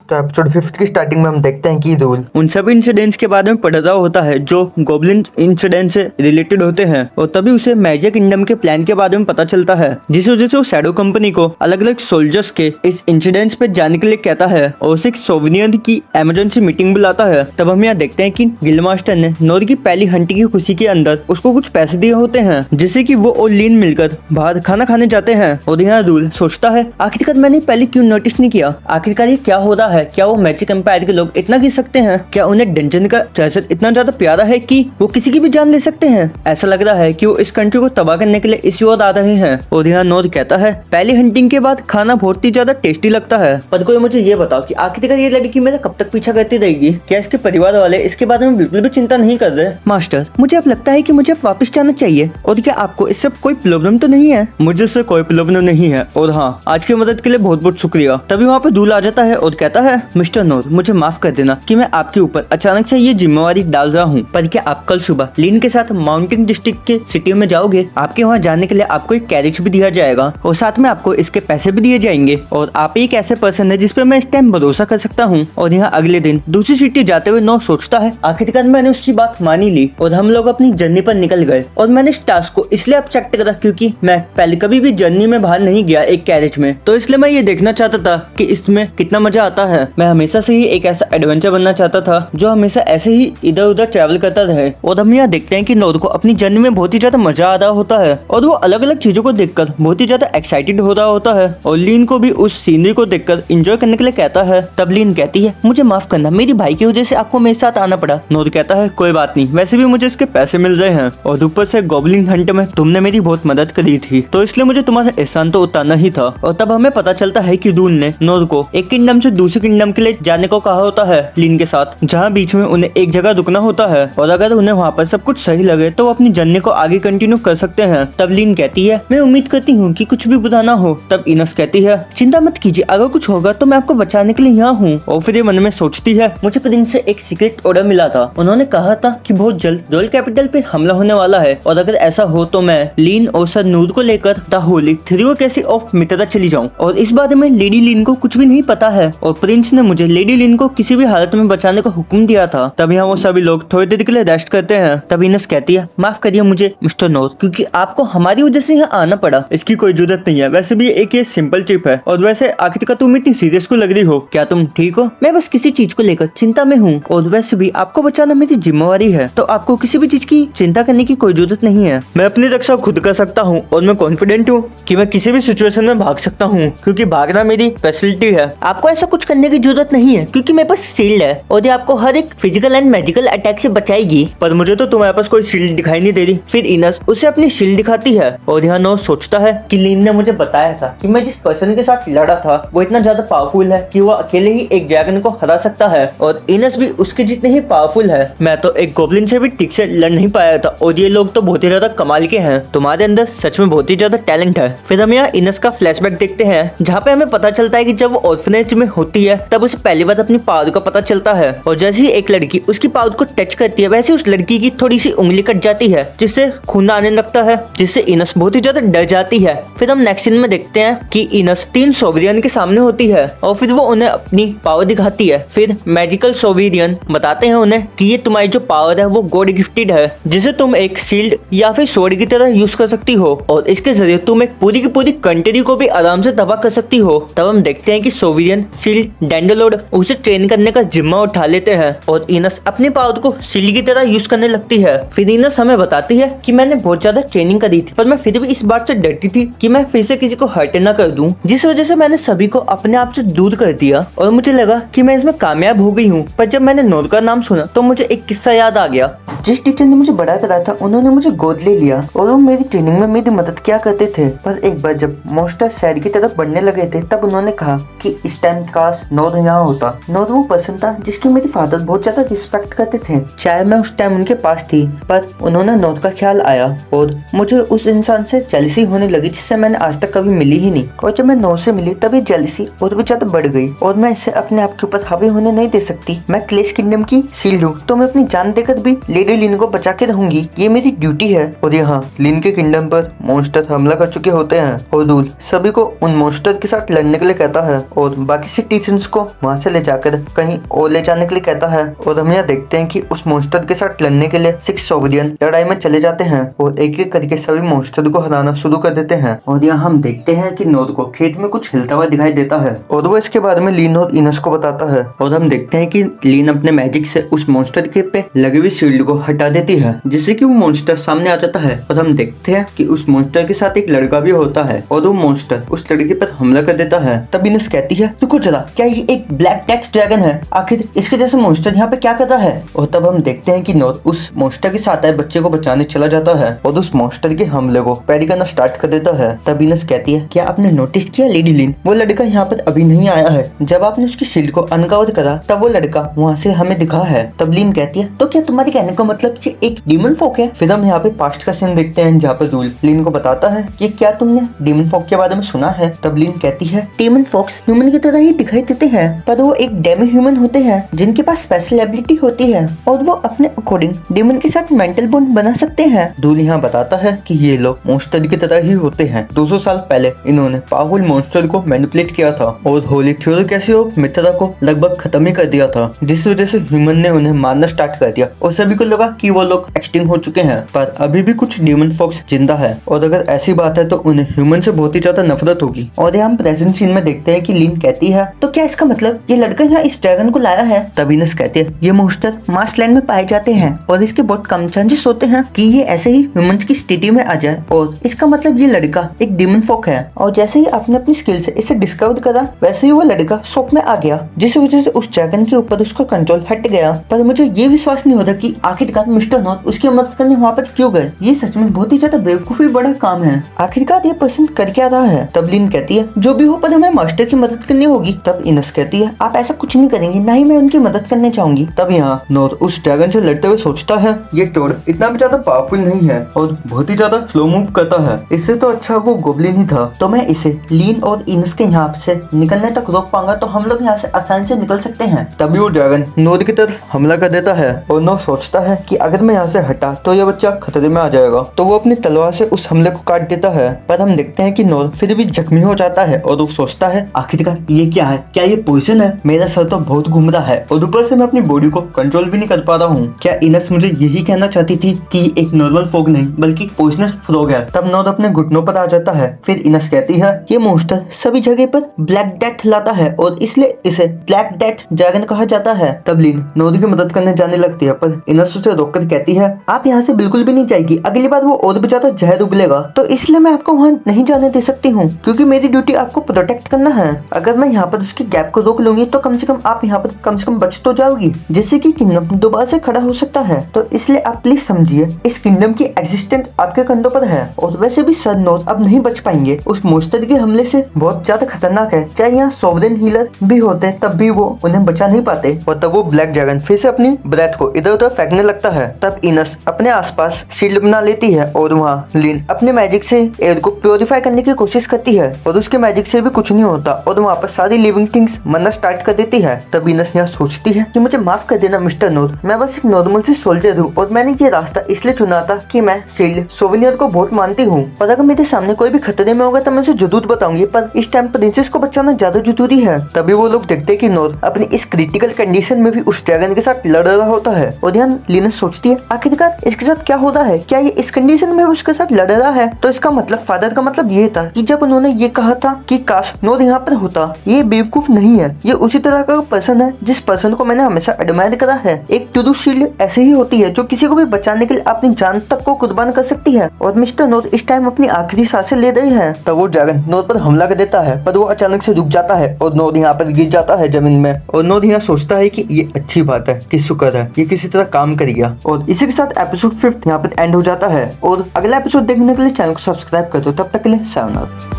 तो एपिसोड 5 की स्टार्टिंग में हम देखते हैं कि रूल उन सभी इंसिडेंट्स के बारे में पढ़ रहा होता है जो गॉब्लिन इंसिडेंट से रिलेटेड होते हैं और तभी उसे मैजिक किंगडम के प्लान के बारे में पता चलता है, जिस वजह से वो शैडो कंपनी को अलग अलग सोल्जर्स के इस इंसिडेंट्स पे जाने के लिए कहता है और उसे सोविनियन की इमरजेंसी मीटिंग बुलाता है। तब हम यहाँ देखते हैं कि गिल्ड मास्टर ने नोर की पहली हंटिंग की खुशी के अंदर उसको कुछ पैसे दिए होते हैं, जिससे कि वो और लीन मिलकर बाहर खाना खाने जाते हैं। और यहाँ रूल सोचता है आखिरकार मैंने पहले क्यों नोटिस नहीं किया, आखिरकार ये क्या हो रहा है, क्या वो मैजिक एम्पायर के लोग इतना गिर सकते हैं, क्या उन्हें डंजन का ट्रेजर इतना ज्यादा प्यारा है कि वो किसी की भी जान ले सकते हैं। ऐसा लग रहा है कि वो इस कंट्री को तबाह करने के लिए इसी ओर आ रहे हैं। और यहाँ नोर कहता है पहली हंटिंग के बाद खाना बहुत ही ज्यादा टेस्टी लगता है, पर कोई मुझे ये बताओ कि आखिरकार ये लड़की मेरा कब तक पीछा करती रहेगी, क्या इसके परिवार वाले इसके बारे में बिल्कुल भी चिंता नहीं कर रहे। मास्टर मुझे अब लगता है कि मुझे अब वापस जाना चाहिए, और क्या आपको इससे कोई प्रॉब्लम तो नहीं है। मुझे इससे कोई प्रॉब्लम नहीं है, और हाँ आज की मदद के लिए बहुत बहुत शुक्रिया। तभी वहाँ पे दूल आ जाता है और कहता है मिस्टर नोर मुझे माफ कर देना कि मैं आपके ऊपर अचानक से ये जिम्मेवारी डाल रहा हूँ, पर क्या आप कल सुबह लीन के साथ माउंटेन डिस्ट्रिक्ट के सिटी में जाओगे। आपके वहाँ जाने के लिए आपको एक कैरेज भी दिया जाएगा और साथ में आपको इसके पैसे भी दिए जाएंगे, और आप एक ऐसे पर्सन है जिस पे मैं इस टाइम भरोसा कर सकता हूँ। और यहाँ अगले दिन दूसरी सिटी जाते हुए नोर सोचता है आखिरकार मैंने उसकी बात मानी ली और हम लोग अपनी जर्नी पर निकल गए। और मैंने इस टास्क को इसलिए एक्सेप्ट करा क्योंकि मैं पहले कभी भी जर्नी में बाहर नहीं गया एक कैरेज में, तो इसलिए मैं ये देखना चाहता था कि इसमें कितना मजा आता है। मैं हमेशा से ही एक ऐसा एडवेंचर बनना चाहता था जो हमेशा ऐसे ही इधर उधर ट्रैवल करता रहे। और हम यहाँ देखते हैं कि नोर को अपनी जर्नी में बहुत ही ज्यादा मजा आ रहा होता है और वो अलग अलग चीजों को देखकर बहुत ही ज्यादा एक्साइटेड हो रहा होता है। और लीन को भी उस सीनरी को देखकर एंजॉय करने के लिए कहता है। तब लीन कहती है मुझे माफ करना, मेरी भाई की वजह से आपको मेरे साथ आना पड़ा। नोर कहता है कोई बात नहीं, वैसे भी मुझे इसके पैसे मिल रहे हैं और ऊपर से गॉब्लिन हंट में तुमने मेरी बहुत मदद करी थी, तो इसलिए मुझे तुम्हारा एहसान तो उतारना ही था। और तब हमें पता चलता है कि रूल ने नोर को एक किंगडम से दूसरे किंगडम के लिए जाने को कहा होता है लीन के साथ, जहाँ बीच में उन्हें एक जगह रुकना होता है और अगर उन्हें वहाँ पर सब कुछ सही लगे तो वो अपनी जर्नी को आगे कंटिन्यू कर सकते हैं। तब लीन कहती है मैं उम्मीद करती हूँ कि कुछ भी बुरा ना हो। तब इनस कहती है चिंता मत कीजिए, अगर कुछ होगा तो मैं आपको बचाने के लिए यहाँ हूँ। और फिर ये मन में सोचती है मुझे प्रिंस से एक सीक्रेट ऑर्डर मिला था, उन्होंने कहा था कि बहुत जल्द रॉयल कैपिटल पे हमला होने वाला है, और अगर ऐसा हो तो मैं लीन और सर नूर को लेकर द होली थ्री कैसी ऑफ मित्रा चली जाऊँ। और इस बारे में लेडी लीन को कुछ भी नहीं पता है और प्रिंस ने मुझे लेडी लीन को किसी भी हालत में बचाने का हुक्म दिया था। तब यहाँ वो सभी लोग थोड़ी देर के लिए रेस्ट करते हैं। तब इनस कहती है माफ करिए मुझे मिस्टर नोर, क्योंकि आपको हमारी वजह से यहाँ आना पड़ा। इसकी कोई जरूरत नहीं है, वैसे भी एक ये सिंपल ट्रिप है। और वैसे आखिरकार तुम इतनी सीरियस को लग रही हो, क्या तुम ठीक हो? मैं बस किसी चीज को लेकर चिंता में हूँ, और वैसे भी आपको बचाना मेरी जिम्मेवारी है, तो आपको किसी भी चीज की चिंता करने की कोई जरूरत नहीं है। मैं अपनी रक्षा खुद कर सकता हूँ और मैं कॉन्फिडेंट हूँ कि मैं किसी भी सिचुएशन में भाग सकता हूँ, क्योंकि भागना मेरी स्पेशलिटी है। आपको ऐसा कुछ करने की जरूरत नहीं है क्योंकि मेरे पास शील्ड है और ये आपको हर एक फिजिकल एंड मैजिकल अटैक से बचाएगी। पर मुझे तो तुम्हारे पास कोई शील्ड दिखाई नहीं दे रही। फिर इनस उसे अपनी शील्ड दिखाती है और यहाँ नोर सोचता है कि लीन ने मुझे बताया था कि मैं जिस पर्सन के साथ लड़ा था वो इतना ज्यादा पावरफुल है कि वो अकेले ही एक ड्रैगन को हरा सकता है, और इनस भी उसके जितने ही पावरफुल है। मैं तो एक गोब्लिन से भी ठीक से लड़ नहीं पाया था, और ये लोग तो बहुत ही ज्यादा कमाल के हैं। तुम्हारे अंदर सच में बहुत ही ज्यादा टैलेंट है। फिर हम यहाँ इनस का फ्लैशबैक देखते हैं, जहाँ पे हमें पता चलता है कि जब वो ऑर्फनेज में होती है तब उसे पहली बार अपनी पावर का पता चलता है, और जैसे ही एक लड़की उसकी पावर को टच करती है वैसे उस लड़की की थोड़ी सी उंगली कट जाती है, जिससे खून आने लगता है, जिससे इनस बहुत ही ज्यादा डर जाती है। फिर हम नेक्स्ट सीन में देखते हैं कि इनस 3 सोविरियन के सामने होती है और फिर वो उन्हें अपनी पावर दिखाती है। फिर मैजिकल सोविरियन बताते हैं उन्हें कि ये तुम्हारी जो पावर है वो गॉड गिफ्टेड है, जिसे तुम एक शील्ड या फिर स्वॉर्ड की तरह यूज कर सकती हो, और इसके जरिए तुम एक पूरी की पूरी कंट्री को भी आराम से तबाह कर सकती हो। तब हम देखते हैं कि सोविरियन शील्ड डैंडोलोड उसे ट्रेन करने का जिम्मा उठा लेते हैं और इनस अपनी पावर को शील्ड की तरह यूज करने लगती है। फिर इनस हमें बताती है कि मैंने बहुत ज्यादा ट्रेनिंग करी थी, पर मैं फिर भी इस बात से डरती थी कि मैं फिर से किसी को हर्ट ना कर दूं, जिस वजह से मैंने सभी को अपने आप से दूर कर दिया और मुझे लगा कि मैं इसमें कामयाब हो गई हूँ। पर जब मैंने नोर का नाम सुना तो मुझे एक किस्सा याद आ गया। जिस टीचर ने मुझे बड़ा करा था उन्होंने मुझे गोद ले लिया और वो मेरी ट्रेनिंग में मेरी मदद किया करते थे, पर एक बार जब मॉन्स्टर शहर की तरफ बढ़ने लगे थे तब उन्होंने कहा कि इस टाइम काश नोर यहाँ होता। नोर वो पर्सन था जिसकी मेरे फादर बहुत ज्यादा रिस्पेक्ट करते थे। चाहे मैं उस टाइम उनके पास थी, पर उन्होंने नोर का ख्याल आया और मुझे उस इंसान से जेलसी होने लगी जिससे मैंने आज तक कभी मिली ही नहीं। और जब मैं नोर से मिली तभी जेलसी और भी ज्यादा बढ़ गई और मैं इसे अपने आप के ऊपर हावी होने नहीं दे सकती। मैं क्लेश किंगडम की शील्ड हूँ, तो मैं अपनी जान देकर भी लेडी लीन को बचा के रहूंगी, ये मेरी ड्यूटी है। और यहाँ लीन के किंगडम पर मॉन्स्टर हमला कर चुके होते हैं और रूल सभी को उन मॉन्स्टर के साथ लड़ने के लिए कहता है और बाकी सिटीजन गोब्लिन्स को वहाँ से ले जाकर कहीं और ले जाने के लिए कहता है और हम यहाँ देखते हैं कि उस मॉन्स्टर के साथ लड़ने के लिए 6 सोविलियन लड़ाई में चले जाते हैं और एक एक करके सभी मॉन्स्टर को हराना शुरू कर देते हैं। और यहाँ हम देखते हैं कि नोद को खेत में कुछ हिलता हुआ दिखाई देता है और वो इसके बारे में लीन और इनस को बताता है। और हम देखते हैं कि लीन अपने मैजिक से उस मॉन्स्टर के पे लगी हुई शील्ड को हटा देती है, जिससे कि वो मॉन्स्टर सामने आ जाता है। और हम देखते हैं कि उस मॉन्स्टर के साथ एक लड़का भी होता है और वो मॉन्स्टर उस लड़के पर हमला कर देता है। तब इनस कहती है रुको जरा, क्या ये एक ब्लैक डेथ ड्रैगन है? आखिर इसके जैसे मॉन्स्टर यहाँ पे क्या कर रहा है? और तब हम देखते हैं कि नोद उस मॉन्स्टर के साथ आए बच्चे को बचाने चला जाता है और उस मॉन्स्टर के हमले को पैरी करना स्टार्ट कर देता है। तब इनस कहती है क्या आपने नोटिस किया लेडी लिन, वो लड़का यहाँ पर अभी नहीं आया है। जब आपने उसकी शील्ड को अनकवर करा तब वो लड़का वहाँ से हमें दिखा है। तब लिन कहती है तो क्या तुम्हारे कहने का मतलब ये एक डीमन फोक है? फिर हम यहाँ पे पास्ट का सीन देखते हैं जहाँ पर रूल लिन को बताता है कि क्या तुमने डीमन फोक के बारे में सुना है? तब लिन कहती है डीमन फोक्स ह्यूमन की तरह ही दिखाई देते हैं, पर वो एक डेमी ह्यूमन होते हैं जिनके पास स्पेशल एबिलिटी होती है और वो अपने अकॉर्डिंग डीमन के साथ मेंटल बॉन्ड बना सकते हैं। रूल यहाँ बताता है कि ये लोग मॉन्स्टर की तरह ही होते हैं। 200 साल पहले इन्होंने पावरफुल मॉन्स्टर को मैनिपुलेट किया था और होली थ्योरकेसी ऑफ मित्रा को लगभग खत्म ही कर दिया था, जिस वजह से ह्यूमन ने उन्हें मारना स्टार्ट कर दिया और सभी को लगा कि वो लोग एक्सटिंक्ट हो चुके हैं। पर अभी भी कुछ डीमन फोक्स जिंदा है और अगर ऐसी बात है तो उन्हें ह्यूमन से बहुत ही ज्यादा नफरत होगी। और हम प्रेजेंट सीन में देखते हैं कि लिन कहती है तो क्या इसका मतलब ये लड़का यहाँ इस ड्रैगन को लाया है? तब इनस कहती है ये मॉन्स्टर मार्सलैंड में पाए जाते हैं और इसके बहुत कम चांसेस होते हैं कि ये ऐसे ही ह्यूमंस की स्थिति में आ जाए और इसका मतलब ये लड़का एक डीमन फोक है। और जैसे ही आपने अपनी स्किल से इसे डिस्कवर करा वैसे ही वो लड़का शॉक में आ गया, जिस वजह से उस ड्रैगन के ऊपर उसका कंट्रोल हट गया। पर मुझे ये विश्वास नहीं होता कि आखिरकार मिस्टर नॉर्थ उसकी मदद करने वहाँ पर क्यों गए। ये सच में बहुत ही ज्यादा बेवकूफी बड़ा काम है। आखिरकार ये पर्सन कर क्या रहा है? तब लिन कहती है जो भी हो पर हमें मास्टर की मदद करनी होगी। तब इनस कहती है आप ऐसा कुछ नहीं करेंगे, ना ही मैं उनकी मदद करने चाहूंगी। तब यहाँ नॉर्थ उस ड्रैगन से लड़ते हुए सोचता है ये टोड इतना भी ज्यादा पावरफुल नहीं है और बहुत ही ज्यादा स्लो मूव करता है, इससे तो अच्छा वो गोब्लिन ही था। तो मैं इसे लीन और इनस के यहाँ से निकलने तक रोक पाऊंगा तो हम लोग यहाँ से आसानी से निकल सकते हैं। तभी वो ड्रैगन नॉर्थ की तरफ हमला कर देता है और नॉर्थ सोचता है कि अगर मैं यहाँ से हटा तो ये बच्चा खतरे में आ जाएगा, तो वो अपनी तलवार से उस हमले को काट देता है। पर हम देखते हैं कि नॉर्थ फिर भी जख्मी हो जाता है और वो सोचता है आखिरकार ये क्या है, क्या ये पॉइजन है? मेरा सर तो बहुत घूम रहा है और ऊपर से मैं अपनी बॉडी को कंट्रोल भी नहीं कर पा रहा हूँ। क्या इनस मुझे यही कहना चाहती थी कि एक नॉर्मल फ्रॉग नहीं बल्कि पॉइजनस फ्रॉग है? तब नॉर्थ अपने घुटनों पर आ जाता है। फिर इनस कहती है ये मॉन्स्टर सभी जगह पर ब्लैक डेथ लाता है और इसलिए इसे ब्लैक डेथ ड्रैगन कहा जाता है। तब लिन नॉर्थ की मदद करने जाने लगती है पर इनस उसे रोककर कहती है आप यहाँ से बिल्कुल भी नहीं जाएगी, अगली बार वो और भी ज्यादा जहर उगलेगा, तो इसलिए मैं आपको वहाँ नहीं जाने दे सकती हूँ क्योंकि मेरी ड्यूटी आपको प्रोटेक्ट करना है। अगर मैं यहाँ पर उसकी गैप को रोक लूंगी तो कम से कम आप यहाँ पर कम से कम बच तो जाओगी, जिससे कि किंगडम दोबारा से खड़ा हो सकता है। तो इसलिए आप प्लीज समझिए इस किंगडम की एग्जिस्टेंस आपके कंधों पर है और वैसे भी सर नॉर्थ अब नहीं बच पाएंगे, उस मॉन्स्टर के हमले से बहुत ज्यादा खतरनाक है। चाहे यहाँ सोवरेन हीलर भी होते तब भी वो उन्हें बचा नहीं पाते। और तब वो ब्लैक ड्रैगन फिर से अपनी ब्रेथ को इधर उधर फेंकने लगता है। तब इनस अपने आसपास शील्ड बना लेती है और वहाँ लिन अपने मैजिक से एयर को प्योरीफाई करने की कोशिश करती है और उसके मैजिक से भी कुछ नहीं होता और वहाँ पर सारी लिविंग थिंग्स मरना स्टार्ट कर देती है। तब इनस यहाँ सोचती है कि मुझे माफ कर देना मिस्टर नॉर्थ, मैं बस एक नॉर्मल से सोल्जर हूँ और मैंने ये रास्ता इसलिए चुना था कि मैं शील्ड सोवेनियर को बहुत मानती हूँ और अगर मेरे सामने कोई भी खतरे में होगा तो मैं उसे जरूर बताऊंगी, पर इस टाइम प्रिंसेस को बचाना ज्यादा जरूरी है। तभी वो लोग देखते हैं कि नॉर्थ अपनी इस क्रिटिकल कंडीशन में भी उस ड्रैगन के साथ लड़ रहा होता है और यहाँ लिनस सोचती है आखिरकार इसके साथ क्या हो रहा है, क्या ये इस कंडीशन में उसके साथ लड़ रहा है? तो इसका मतलब फादर का मतलब ये था कि जब उन्होंने ये कहा था कि काश नॉर्थ यहाँ पर होता, ये बेवकूफ नहीं है, ये उसी तरह का पर्सन है जिस पर्सन को मैंने हमेशा एडमायर करा है। एक ट्रू शील्ड ऐसे ही होती है जो किसी को भी बचाने के लिए अपनी जान तक को कुर्बान कर सकती है और मिस्टर नॉर्थ इस टाइम अपनी आखिरी सांसें ले रहे हैं। तब वो ड्रैगन नॉर्थ पर हमला कर देता है पर वो अचानक से रुक जाता है और नॉर्थ यहाँ पर गिर जाता है जमीन में और नॉर्थ यहाँ सोचता है कि ये अच्छी बात है कि शुक्र है ये किसी तरह काम कर गया। और इसी के साथ एपिसोड 5 यहाँ पर एंड हो जाता है और अगला एपिसोड देखने के लिए चैनल को सब्सक्राइब कर दो। तब तक के लिए सायोनारा।